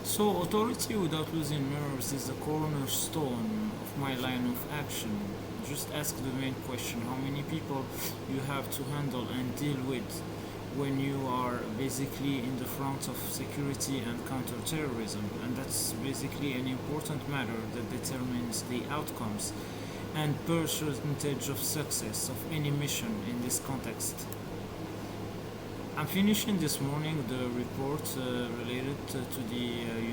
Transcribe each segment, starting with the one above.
So, authority without losing nerves is the cornerstone of my line of action. Just ask the main question: how many people you have to handle and deal with when you are basically in the front of security and counterterrorism, and that's basically an important matter that determines the outcomes and percentage of success of any mission in this context. I'm finishing this morning the report related to the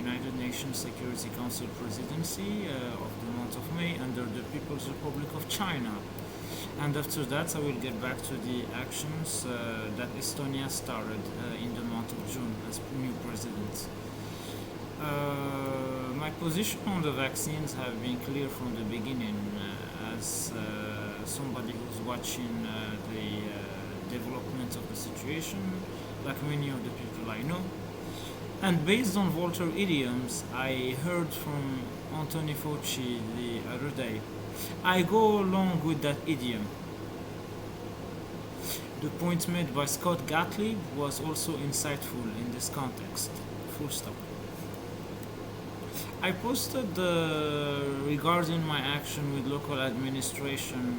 United Nations Security Council presidency of the month of May under the People's Republic of China. And after that, I will get back to the actions that Estonia started in the month of June as new president. My position on the vaccines have been clear from the beginning as somebody who's watching the development of the situation, like many of the people I know. And based on Walter idioms, I heard from Anthony Fauci the other day. I go along with that idiom. The point made by Scott Gottlieb was also insightful in this context. Full stop. I posted regarding my action with local administration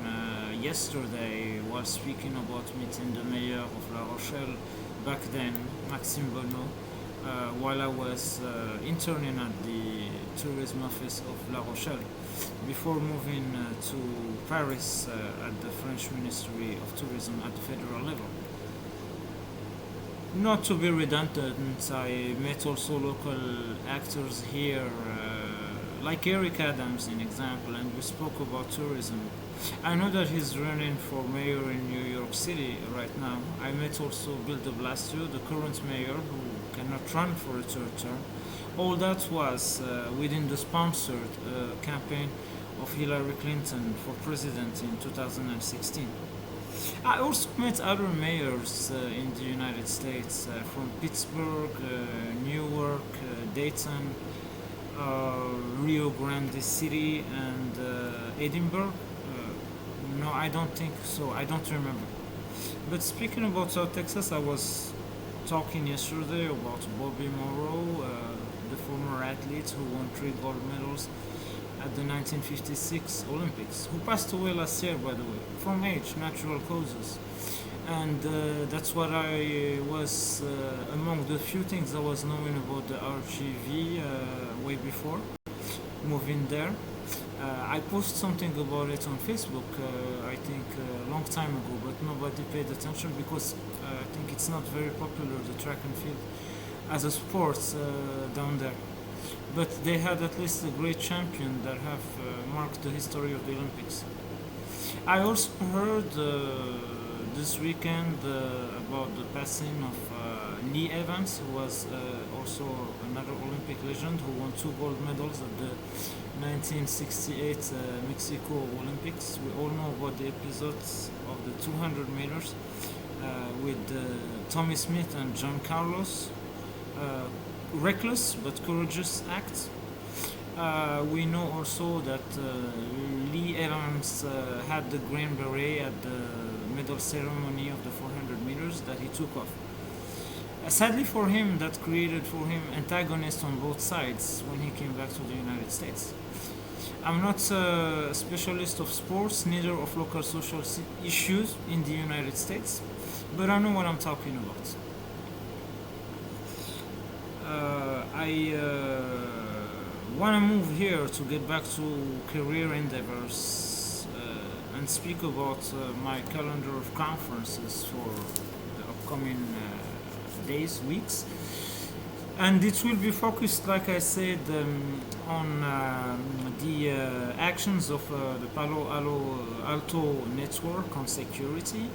yesterday while speaking about meeting the mayor of La Rochelle back then, Maxime Bonneau, while I was interning at the tourism office of La Rochelle before moving to Paris at the French Ministry of Tourism at the federal level. Not to be redundant, I met also local actors here, like Eric Adams, in example, and we spoke about tourism. I know that he's running for mayor in New York City right now. I met also Bill de Blasio, the current mayor, who cannot run for a third term. All that was within the sponsored campaign of Hillary Clinton for president in 2016. I also met other mayors in the United States from Pittsburgh, Newark, Dayton, Rio Grande City, and Edinburgh. No, I don't think so. I don't remember. But speaking about South Texas, I was talking yesterday about Bobby Morrow, the former athlete who won 3 gold medals at the 1956 Olympics, who passed away last year, by the way, from age, natural causes. And that's what I was among the few things I was knowing about the RGV way before moving there. I posted something about it on Facebook, I think a long time ago, but nobody paid attention because I think it's not very popular, the track and field, as a sport down there. But they had at least a great champion that have marked the history of the Olympics. I also heard this weekend about the passing of Lee Evans, who was also another Olympic legend who won 2 gold medals at the 1968 Mexico Olympics. We all know about the episodes of the 200 meters with Tommy Smith and John Carlos. Reckless but courageous act. We know also that Lee Evans had the Green Beret at the medal ceremony of the 400 meters that he took off. Sadly for him, that created for him antagonists on both sides when he came back to the United States. I'm not a specialist of sports, neither of local social issues in the United States, but I know what I'm talking about. I want to move here to get back to career endeavors and speak about my calendar of conferences for the upcoming days, weeks. And it will be focused, like I said, on the actions of the Palo Alto network on security.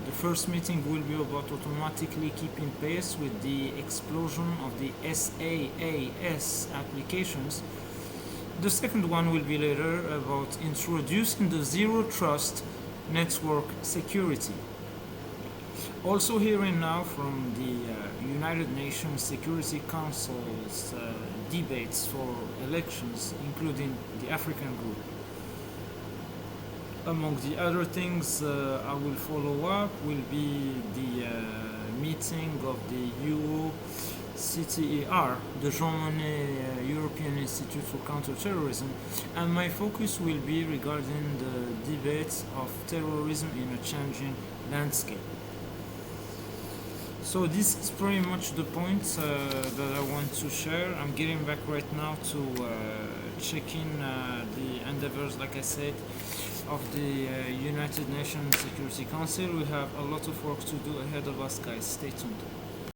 The first meeting will be about automatically keeping pace with the explosion of the SaaS applications. The second one will be later about introducing the zero trust network security. Also hearing now from the United Nations Security Council's debates for elections, including the African group. Among the other things I will follow up will be the meeting of the CTER, the Jean Monnet European Institute for Counterterrorism, and my focus will be regarding the debates of terrorism in a changing landscape. So this is pretty much the points that I want to share. I'm getting back right now to checking the endeavors, like I said, of the United Nations Security Council. We have a lot of work to do ahead of us, guys. Stay tuned.